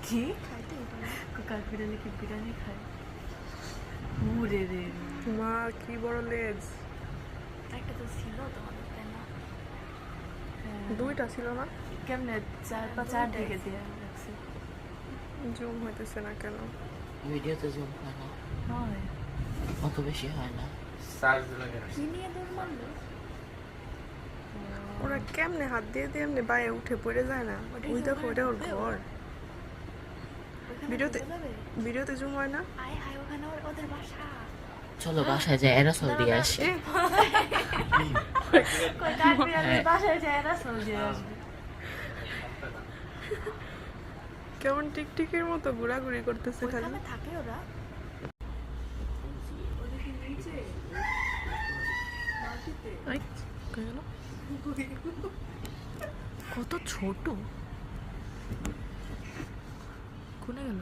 কি কার বিড়ালে কি বিরিয়ানি খায়? উরে রে মা কি বড় লেজ। একটা তো ছিল তোমাদের, তাই না? দুইটা ছিল না? কেমনে চার দিকে দিয়ে রাখছে? জুম হইতেছে না কেন? ভিডিওতে জুম হয় না, হয় অত বেশি হয় না। কি নিয়ে দৌড় মারলো? ওরা কেমনে হাত দিয়ে দিয়ে এমনি বাইরে উঠে পড়ে যায় না? ওই দেখো ওটা ওর ঘর। ভিডিওতে জুম হয় না? আয় হায়, ওখানে ওদের বাসা। চলো বাসায় যাই অ্যারাসল দিয়ে আসি। কই কার বিড়ালের বাসায় যায় না, সব দিয়ে আসবে। কেমন টিকটিকির মতো ঘোরাঘুরি করতেছে খালি। ওখানে থাকে ওরা। এই, কই গেল? কত ছোট। কোনে গেল?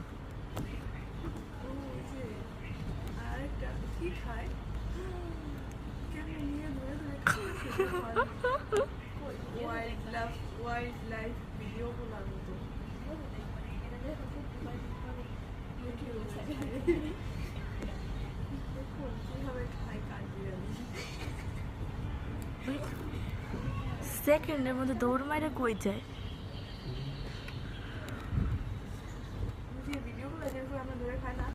সেকেন্ডের মধ্যে দৌড় মাইরে কই যায়?